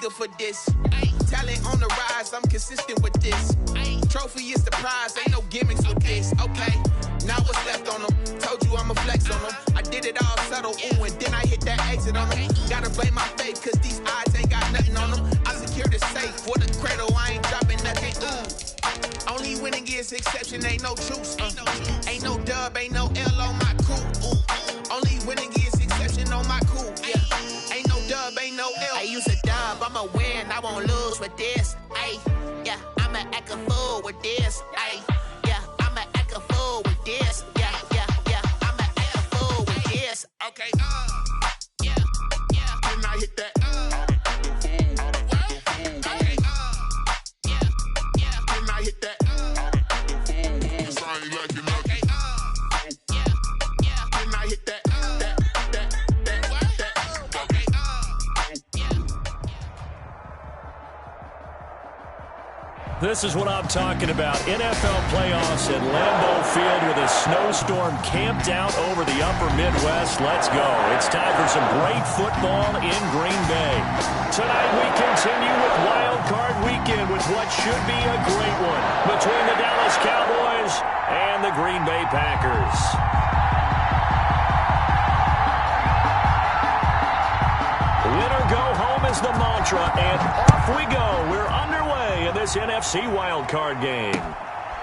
nigga for this. Talent on the rise, I'm consistent with this. Trophy is the prize, ain't no gimmicks with this. Okay, now what's left on them? Told you I'ma flex on them. I did it all subtle, ooh, and then I hit that exit on them. Gotta blame my faith, cause these odds ain't got nothing on them. I secured the safe for the cradle, I ain't dropping nothing, ooh. Only winning is exception, ain't no truce. Ain't no dub, ain't no L on my crew. Only winning is exception on my crew. Yeah, ain't no dub, ain't no L. I use a dub, I'ma win, I won't lose with this. Ay, yeah, I'ma act a fool with this. Ay, yeah, I'ma act a fool with this. Yeah, yeah, yeah, I'ma act a fool with this. Okay, yeah, yeah. Then I hit that. Okay, yeah, yeah. Then I hit that. This is what I'm talking about. NFL playoffs at Lambeau Field with a snowstorm camped out over the upper Midwest. Let's go. It's time for some great football in Green Bay. Tonight we continue with Wild Card Weekend with what should be a great one between the Dallas Cowboys and the Green Bay Packers. Win or go home is the mantra, and off we go. We're underway in this NFC wildcard game.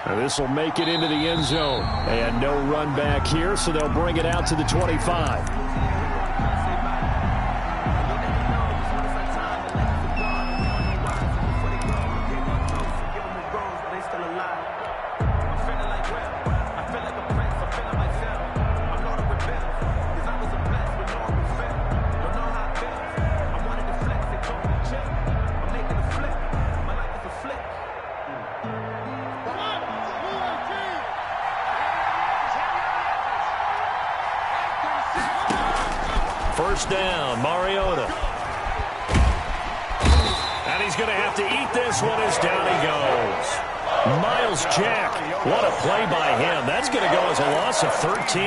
Now this will make it into the end zone. And no run back here, so they'll bring it out to the 25. First down, Mariota. And he's going to have to eat this one as down he goes. Miles Jack, what a play by him. That's going to go as a loss of 13.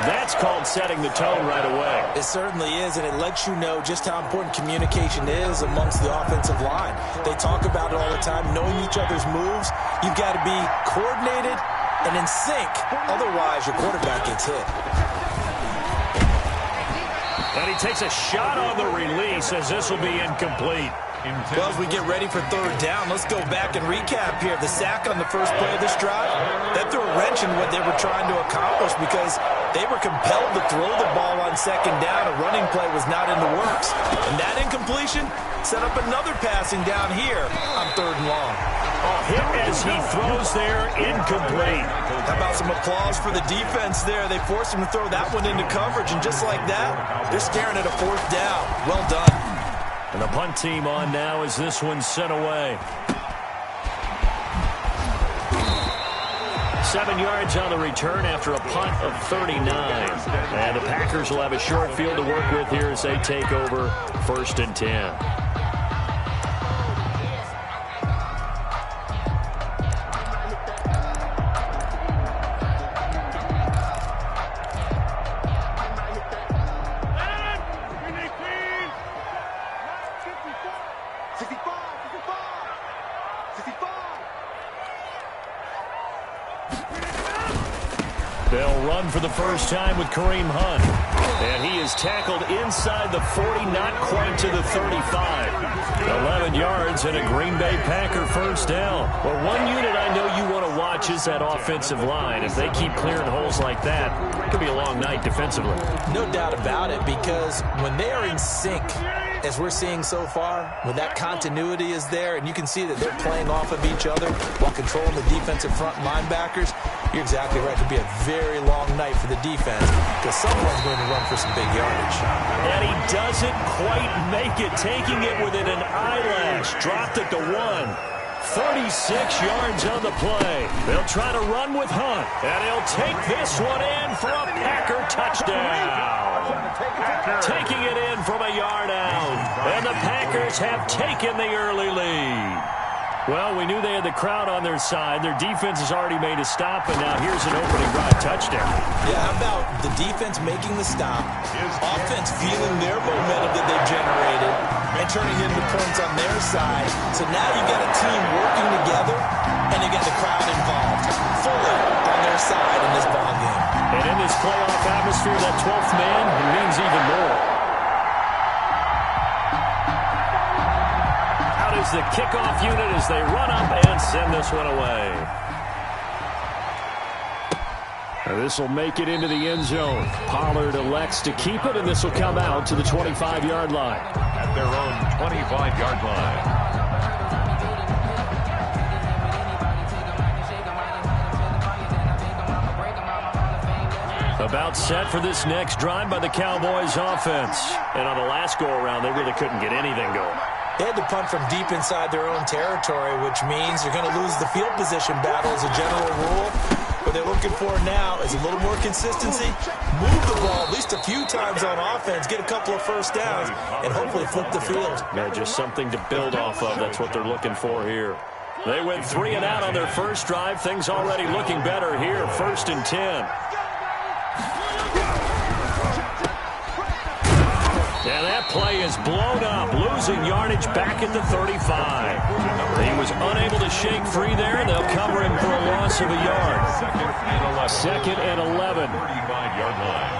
That's called setting the tone right away. It certainly is, and it lets you know just how important communication is amongst the offensive line. They talk about it all the time, knowing each other's moves. You've got to be coordinated and in sync. Otherwise, your quarterback gets hit. And he takes a shot on the release as this will be incomplete. Well, as we get ready for third down, let's go back and recap here. The sack on the first play of this drive, that threw a wrench in what they were trying to accomplish because they were compelled to throw the ball on second down. A running play was not in the works. And that incompletion set up another passing down here on third and long. Hit as he throws there, incomplete. How about some applause for the defense there? They forced him to throw that one into coverage, and just like that, they're staring at a fourth down. Well done. And the punt team on now as this one's sent away. 7 yards on the return after a punt of 39. And the Packers will have a short field to work with here as they take over 1st and 10. They'll run for the first time with Kareem Hunt. And he is tackled inside the 40, not quite to the 35. 11 yards and a Green Bay Packer first down. Well, one unit I know you want to watch is that offensive line. If they keep clearing holes like that, it could be a long night defensively. No doubt about it, because when they are in sync, as we're seeing so far, when that continuity is there and you can see that they're playing off of each other while controlling the defensive front linebackers, you're exactly right. It could be a very long night for the defense because someone's going to run for some big yardage. And he doesn't quite make it, taking it within an eyelash. Dropped it to 1. 36 yards on the play. They'll try to run with Hunt, and he'll take this one in for a Packer touchdown. Taking it in from a yard out, and the Packers have taken the early lead. Well, we knew they had the crowd on their side. Their defense has already made a stop, and now here's an opening drive touchdown. Yeah, how about the defense making the stop, offense feeling their momentum that they've generated, and turning into points on their side. So now you've got a team working together, and you got the crowd involved, fully on their side in this ballgame. And in this playoff atmosphere, that 12th man, it means even more. Is the kickoff unit as they run up and send this one away. This will make it into the end zone. Pollard elects to keep it, and this will come out to the 25-yard line. At their own 25-yard line. About set for this next drive by the Cowboys offense. And on the last go-around, they really couldn't get anything going. They had to punt from deep inside their own territory, which means you're going to lose the field position battle as a general rule. What they're looking for now is a little more consistency, move the ball at least a few times on offense, get a couple of first downs, and hopefully flip the field. Yeah, just something to build off of. That's what they're looking for here. They went 3 and out on their first drive. Things already looking better here. 1st and 10. And that play is blown up, losing yardage back at the 35. He was unable to shake free there. They'll cover him for a loss of a yard. 2nd and 11. 35-yard line.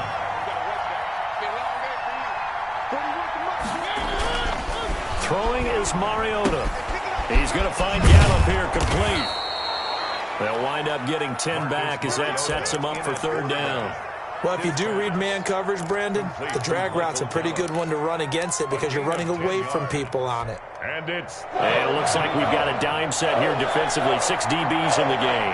Throwing is Mariota. He's going to find Gallup here complete. They'll wind up getting 10 back as that sets him up for 3rd down. Well, if you do read man coverage, Brandon, the drag route's a pretty good one to run against it because you're running away from people on it. And it looks like we've got a dime set here defensively. 6 DBs in the game.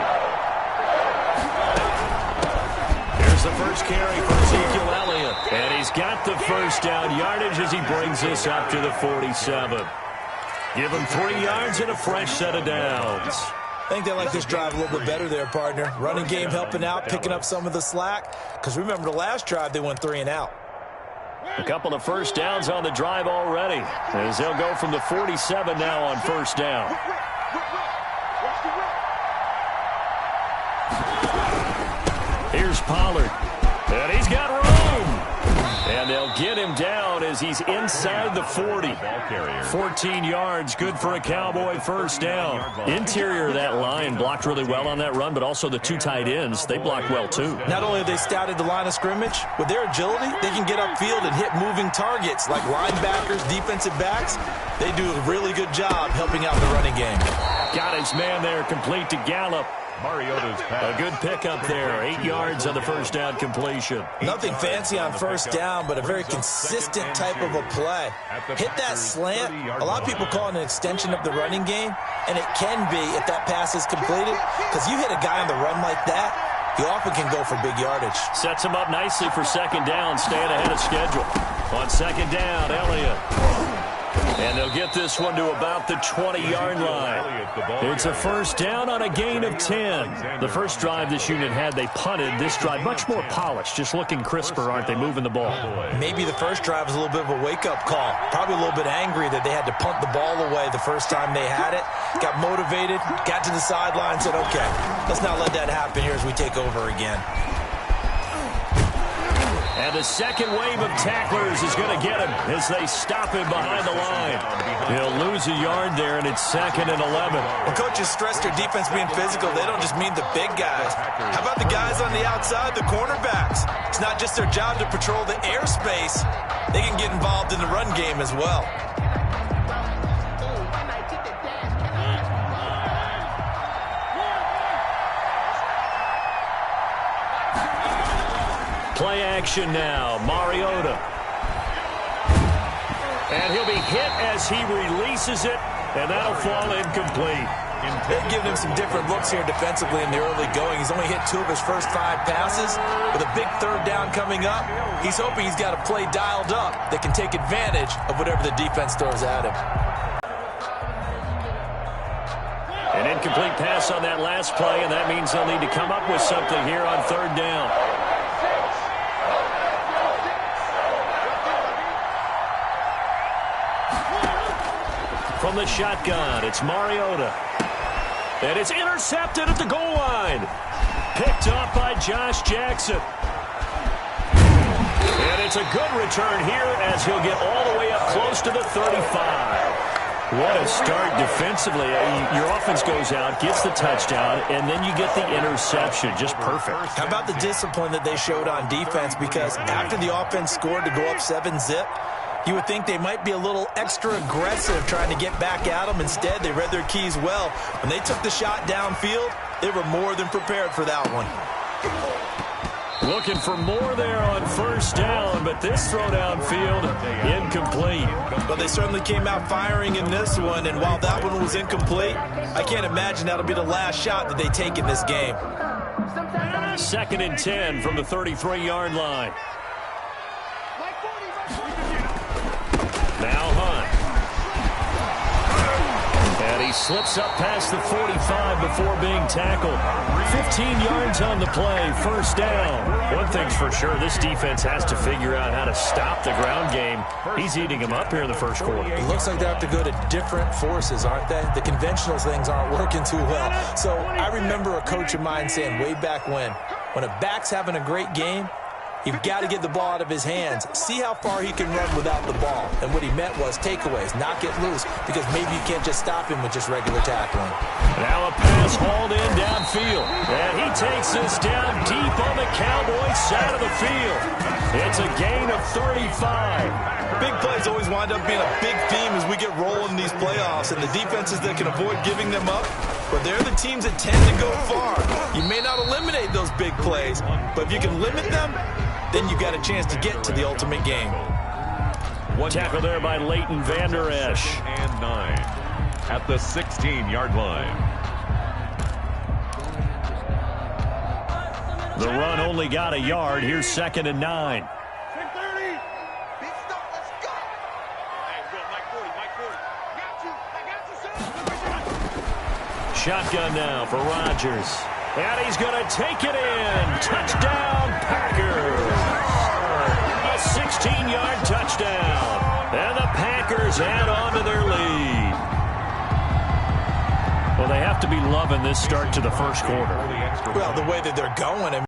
Here's the first carry for Ezekiel Elliott. And he's got the first down yardage as he brings this up to the 47. Give him 3 yards and a fresh set of downs. I think they like this drive a little bit better there, partner. Running game helping out, picking up some of the slack. Because remember, the last drive, they went 3 and out. A couple of first downs on the drive already, as they'll go from the 47 now on 1st down. Here's Pollard. And he's got room. And they'll get him down as he's inside the 40. 14 yards, good for a Cowboy first down. Interior of that line blocked really well on that run, but also the 2 tight ends, they blocked well too. Not only have they scouted the line of scrimmage, with their agility, they can get upfield and hit moving targets like linebackers, defensive backs. They do a really good job helping out the running game. Got his man there, complete to Gallup. Mariota's pass. A good pickup there. 8 yards on the first down completion. Nothing fancy on first down, but a very consistent type of a play. Hit that slant. A lot of people call it an extension of the running game, and it can be if that pass is completed, because you hit a guy on the run like that, he often can go for big yardage. Sets him up nicely for 2nd down, staying ahead of schedule. On 2nd down, Elliott. And they'll get this one to about the 20-yard line. It's a first down on a gain of 10. The first drive this unit had, they punted. This drive, much more polished, just looking crisper, aren't they, moving the ball? Maybe the first drive was a little bit of a wake-up call. Probably a little bit angry that they had to punt the ball away the first time they had it. Got motivated, got to the sideline, said, okay, let's not let that happen here as we take over again. And the second wave of tacklers is going to get him as they stop him behind the line. He'll lose a yard there, and it's 2nd and 11. When coaches stress their defense being physical, they don't just mean the big guys. How about the guys on the outside, the cornerbacks? It's not just their job to patrol the airspace. They can get involved in the run game as well. Play action now, Mariota. And he'll be hit as he releases it, and that'll fall incomplete. They've given him some different looks here defensively in the early going. He's only hit 2 of his first 5 passes. With a big 3rd down coming up, he's hoping he's got a play dialed up that can take advantage of whatever the defense throws at him. An incomplete pass on that last play, and that means they'll need to come up with something here on 3rd down. from the shotgun. It's Mariota. And it's intercepted at the goal line. Picked off by Josh Jackson. And it's a good return here as he'll get all the way up close to the 35. What a start defensively. Your offense goes out, gets the touchdown, and then you get the interception. Just perfect. How about the discipline that they showed on defense? Because after the offense scored to go up 7-zip, you would think they might be a little extra aggressive trying to get back at them. Instead, they read their keys well. When they took the shot downfield, they were more than prepared for that one. Looking for more there on first down, but this throw downfield, incomplete. But they certainly came out firing in this one, and while that one was incomplete, I can't imagine that'll be the last shot that they take in this game. 2nd and 10 from the 33-yard line. Now Hunt. And he slips up past the 45 before being tackled. 15 yards on the play, first down. One thing's for sure, this defense has to figure out how to stop the ground game. He's eating them up here in the first quarter. It looks like they have to go to different forces, aren't they? The conventional things aren't working too well. So I remember a coach of mine saying way back when a back's having a great game, you've got to get the ball out of his hands. See how far he can run without the ball. And what he meant was takeaways, not get loose, because maybe you can't just stop him with just regular tackling. Now a pass hauled in downfield. And he takes this down deep on the Cowboys side of the field. It's a gain of 35. Big plays always wind up being a big theme as we get rolling in these playoffs, and the defenses that can avoid giving them up, but they're the teams that tend to go far. You may not eliminate those big plays, but if you can limit them, then you got a chance to get to the ultimate game. One tackle there by Leighton Vander Esch. And 9 at the 16-yard line. The run only got a yard. Here's 2nd and 9. Shotgun now for Rodgers. And he's going to take it in. Touchdown, Packers. A 16-yard touchdown. And the Packers add on to their lead. Well, they have to be loving this start to the first quarter. Well, the way that they're going,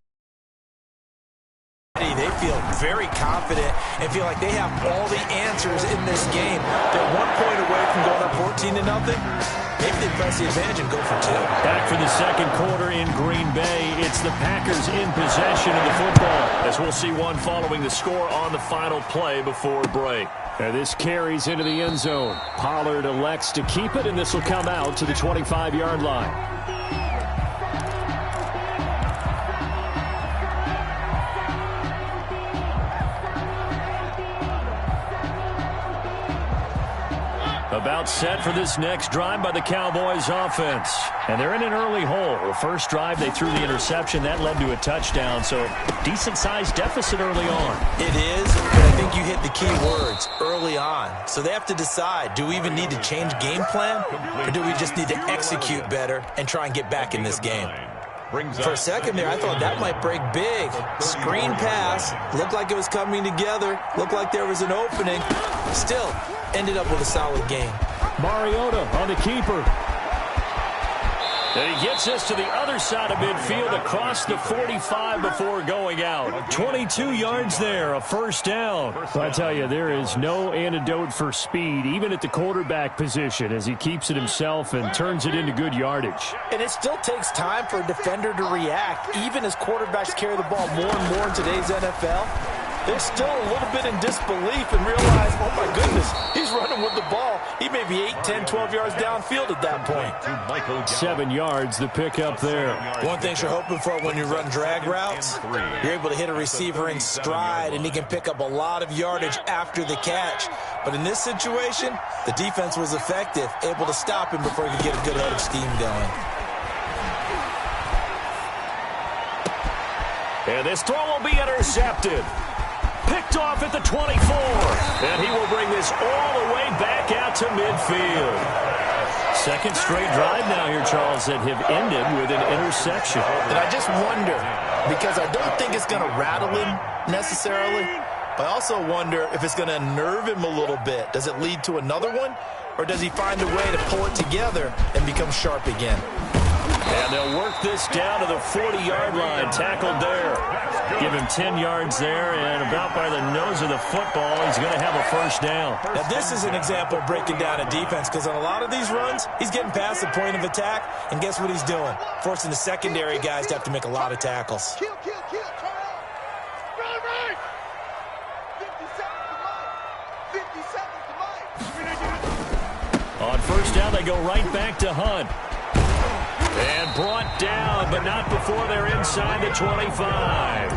they feel very confident and feel like they have all the answers in this game. They're 1 point away from going up 14-0. Maybe they press the advantage and go for 2. Back for the second quarter in Green Bay. It's the Packers in possession of the football, as we'll see one following the score on the final play before break. And this carries into the end zone. Pollard elects to keep it, and this will come out to the 25-yard line. About set for this next drive by the Cowboys offense. And they're in an early hole. The first drive, they threw the interception. That led to a touchdown, so decent-sized deficit early on. It is, but I think you hit the key words, early on. So they have to decide, do we even need to change game plan, or do we just need to execute better and try and get back in this game? For a second there, I thought that might break big. Screen pass, looked like it was coming together, looked like there was an opening. Still, ended up with a solid game. Mariota on the keeper. And he gets us to the other side of midfield across the 45 before going out. 22 yards there, a first down. Well, I tell you, there is no antidote for speed, even at the quarterback position, as he keeps it himself and turns it into good yardage. And it still takes time for a defender to react, even as quarterbacks carry the ball more and more in today's NFL. They're still a little bit in disbelief and realize, oh my goodness, he's running with the ball. He may be 8, 10, 12 yards downfield at that point. 7 yards, the pickup there. One thing you're hoping for when you run drag routes, you're able to hit a receiver in stride, and he can pick up a lot of yardage after the catch. But in this situation, the defense was effective, able to stop him before he could get a good head of steam going. And this throw will be intercepted. Picked off at the 24. And he will bring this all the way back out to midfield. Second straight drive now here, Charles, that have ended with an interception. And I just wonder, because I don't think it's going to rattle him necessarily, but I also wonder if it's going to unnerve him a little bit. Does it lead to another one? or does he find a way to pull it together and become sharp again? And they'll work this down to the 40-yard line. Tackled there. Give him 10 yards there, and about by the nose of the football, he's going to have a first down. Now, this is an example of breaking down a defense, because on a lot of these runs, he's getting past the point of attack, and guess what he's doing? Forcing the secondary guys to have to make a lot of tackles. Kill, turn out. Run, right. 50 seconds to Mike. On first down, they go right back to Hunt. And brought down, but not before they're inside the 25.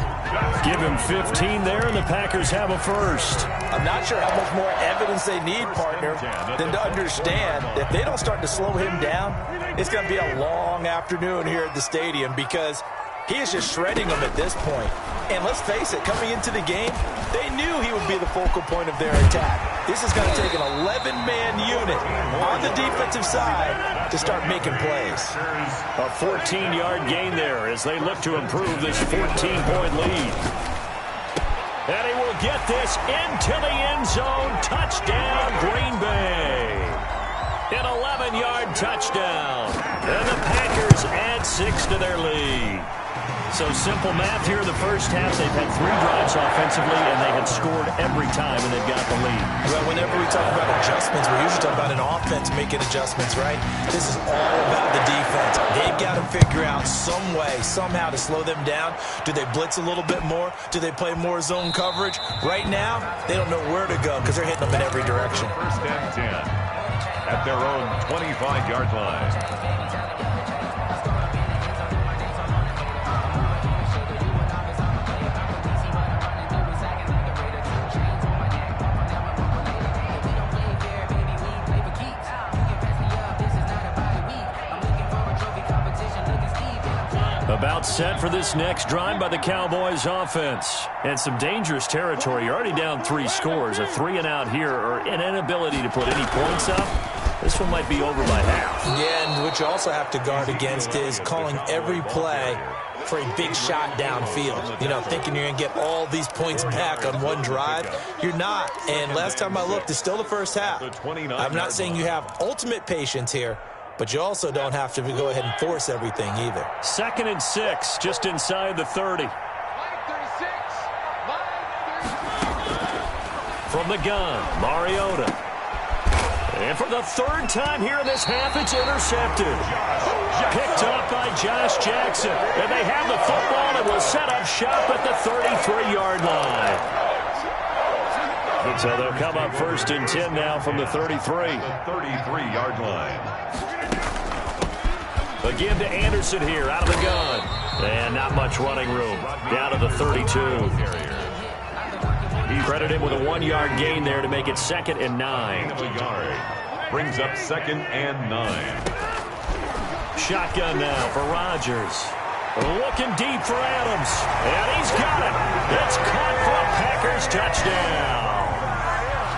Give him 15 there, and the Packers have a first. I'm not sure how much more evidence they need, partner, than to understand that if they don't start to slow him down, it's going to be a long afternoon here at the stadium, because he is just shredding them at this point. And let's face it, coming into the game, they knew he would be the focal point of their attack. This is going to take an 11-man unit on the defensive side to start making plays. A 14-yard gain there as they look to improve this 14-point lead. And he will get this into the end zone. Touchdown, Green Bay. An 11-yard touchdown. And the Packers add 6 to their lead. So simple math here in the first half. They've had 3 drives offensively, and they have scored every time, and they've got the lead. Well, whenever we talk about adjustments, we usually talk about an offense making adjustments, right? This is all about the defense. They've got to figure out some way, somehow to slow them down. Do they blitz a little bit more? Do they play more zone coverage? Right now, they don't know where to go because they're hitting them in every direction. First and 10 at their own 25-yard line. About set for this next drive by the Cowboys offense. And some dangerous territory. You're already down 3 scores. A 3-and-out here, or an inability to put any points up. This one might be over by half. Yeah, and what you also have to guard against is calling every play for a big shot downfield. You know, thinking you're going to get all these points back on one drive. You're not. And last time I looked, it's still the first half. I'm not saying you have ultimate patience here, but you also don't have to go ahead and force everything either. 2nd and 6, just inside the 30. From the gun, Mariota. And for the 3rd time here in this half, it's intercepted. Picked up by Josh Jackson. And they have the football and will set up shop at the 33-yard line. So they'll come up 1st and 10 now from the 33. 33-yard line. Again to Anderson here, out of the gun. And not much running room. Down to the 32. He credited him with a 1-yard gain there to make it 2nd and 9. Brings up 2nd and 9. Shotgun now for Rodgers. Looking deep for Adams. And he's got it. It's caught for a Packers touchdown.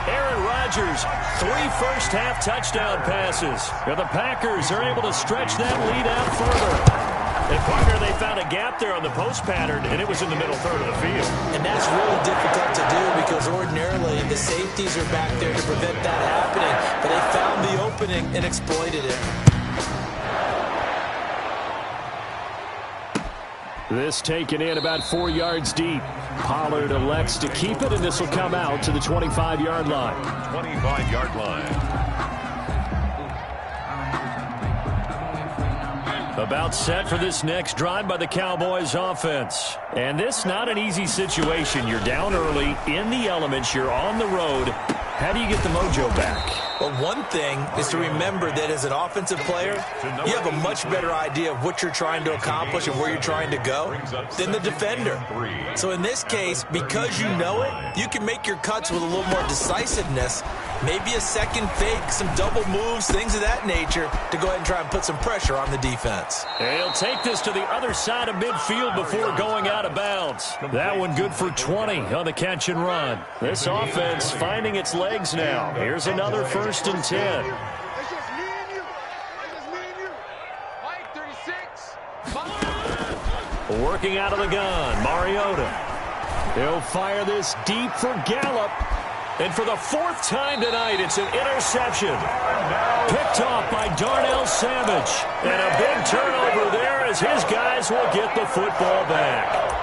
Aaron Rodgers, 3 first-half touchdown passes. And the Packers are able to stretch that lead out further. And, partner, they found a gap there on the post pattern, and it was in the middle third of the field. And that's really difficult to do because ordinarily the safeties are back there to prevent that happening. But they found the opening and exploited it. This taken in about 4 yards deep. Pollard elects to keep it, and this will come out to the 25-yard line. 25-yard line. About set for this next drive by the Cowboys offense. And this not an easy situation. You're down early, in the elements, you're on the road. How do you get the mojo back? Well, one thing is to remember that as an offensive player, you have a much better idea of what you're trying to accomplish and where you're trying to go than the defender. So in this case, because you know it, you can make your cuts with a little more decisiveness, maybe a second fake, some double moves, things of that nature, to go ahead and try and put some pressure on the defense. And he'll take this to the other side of midfield before going out of bounds. That one good for 20 on the catch and run. This offense finding its legs now. Here's another 1st and 10. It's just me and you. Mike, 36. Working out of the gun, Mariota. He'll fire this deep for Gallup. And for the fourth time tonight, it's an interception. Picked off by Darnell Savage. And a big turnover there as his guys will get the football back.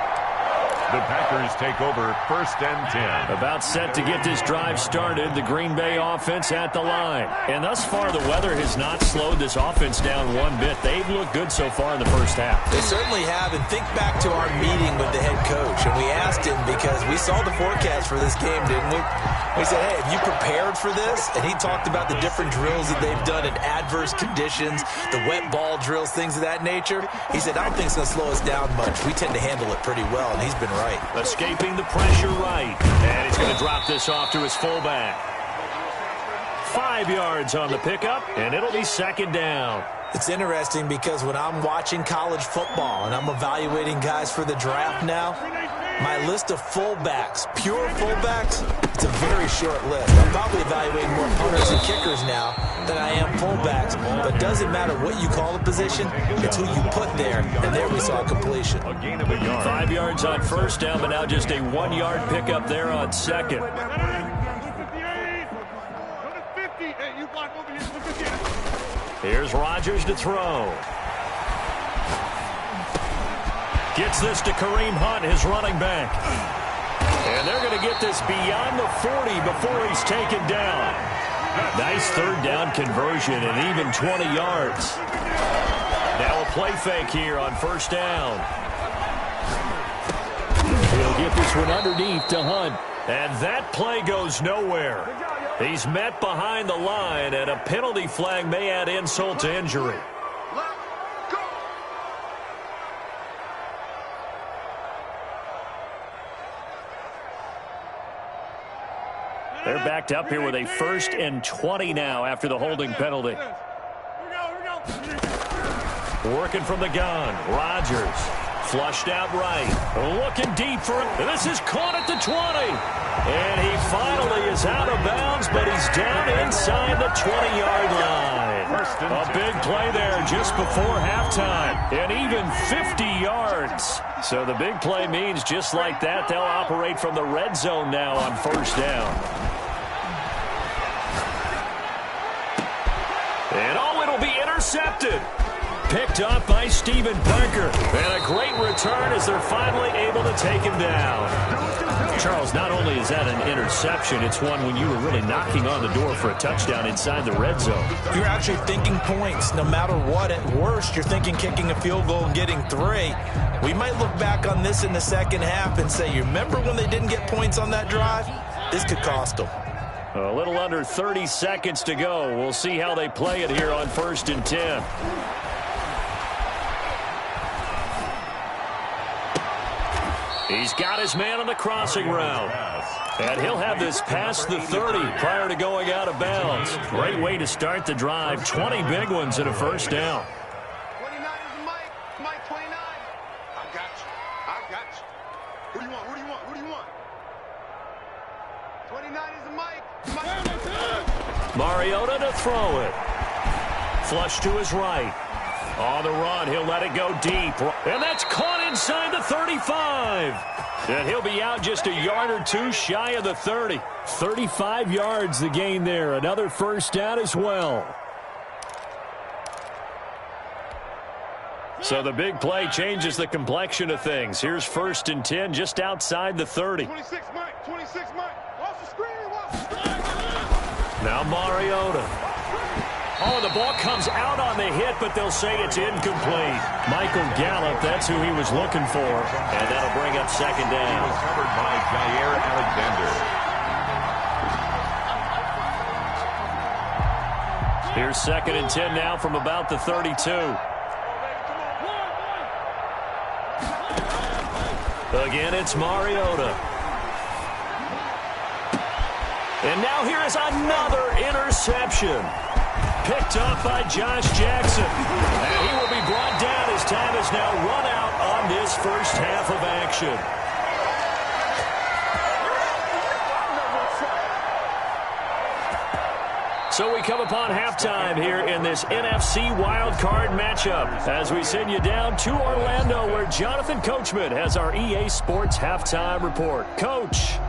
The Packers take over 1st and 10. About set to get this drive started, the Green Bay offense at the line. And thus far, the weather has not slowed this offense down one bit. They've looked good so far in the first half. They certainly have. And think back to our meeting with the head coach. And we asked him, because we saw the forecast for this game, didn't we? We said, hey, have you prepared for this? And he talked about the different drills that they've done in adverse conditions, the wet ball drills, things of that nature. He said, I don't think it's going to slow us down much. We tend to handle it pretty well, and he's been right. Escaping the pressure right. And he's going to drop this off to his fullback. 5 yards on the pickup, and it'll be 2nd down. It's interesting because when I'm watching college football and I'm evaluating guys for the draft now, my list of fullbacks, pure fullbacks, it's a very short list. I'm probably evaluating more punters and kickers now than I am fullbacks. But it doesn't matter what you call the position, it's who you put there. And there we saw a completion. 5 yards on 1st down, but now just a 1-yard pickup there on 2nd. Here's Rodgers to throw. Gets this to Kareem Hunt, his running back. And they're going to get this beyond the 40 before he's taken down. Nice 3rd down conversion and even 20 yards. Now a play fake here on 1st down. He'll get this one underneath to Hunt. And that play goes nowhere. He's met behind the line, and a penalty flag may add insult to injury. They're backed up here with a 1st and 20 now after the holding penalty. Working from the gun, Rodgers. Flushed out right. Looking deep for it. This is caught at the 20. And he finally is out of bounds, but he's down inside the 20-yard line. A big play there just before halftime. And even 50 yards. So the big play means just like that, they'll operate from the red zone now on 1st down. And oh, it'll be intercepted. Picked up by Stephen Parker. And a great return as they're finally able to take him down. Charles, not only is that an interception, it's one when you were really knocking on the door for a touchdown inside the red zone. You're actually thinking points no matter what. At worst, you're thinking kicking a field goal and getting 3. We might look back on this in the second half and say, you remember when they didn't get points on that drive? This could cost them. A little under 30 seconds to go. We'll see how they play it here on 1st and 10. He's got his man on the crossing route. And he'll have this past the 30 prior to going out of bounds. Great way to start the drive. 20 big ones in a 1st down. 29 is the Mike. Mike 29. I got you. I got you. Who do you want? Who do you want? Who do you want? 29 is the Mike. Mariota to throw it. Flush to his right. On the run, he'll let it go deep. And that's caught inside the 35. And he'll be out just a yard or 2 shy of the 30. 35 yards the gain there. Another 1st down as well. So the big play changes the complexion of things. Here's 1st and 10 just outside the 30. 26 Mike. 26 Mike. Watch the screen. Watch the screen. Now Mariota. Oh, the ball comes out on the hit, but they'll say it's incomplete. Michael Gallup, that's who he was looking for. And that'll bring up 2nd down. He was covered by Jair Alexander. Here's 2nd and 10 now from about the 32. Again, it's Mariota. And now here is another interception. Picked up by Josh Jackson. And he will be brought down as time is now run out on this 1st half of action. So we come upon halftime here in this NFC wildcard matchup as we send you down to Orlando where Jonathan Coachman has our EA Sports halftime report. Coach.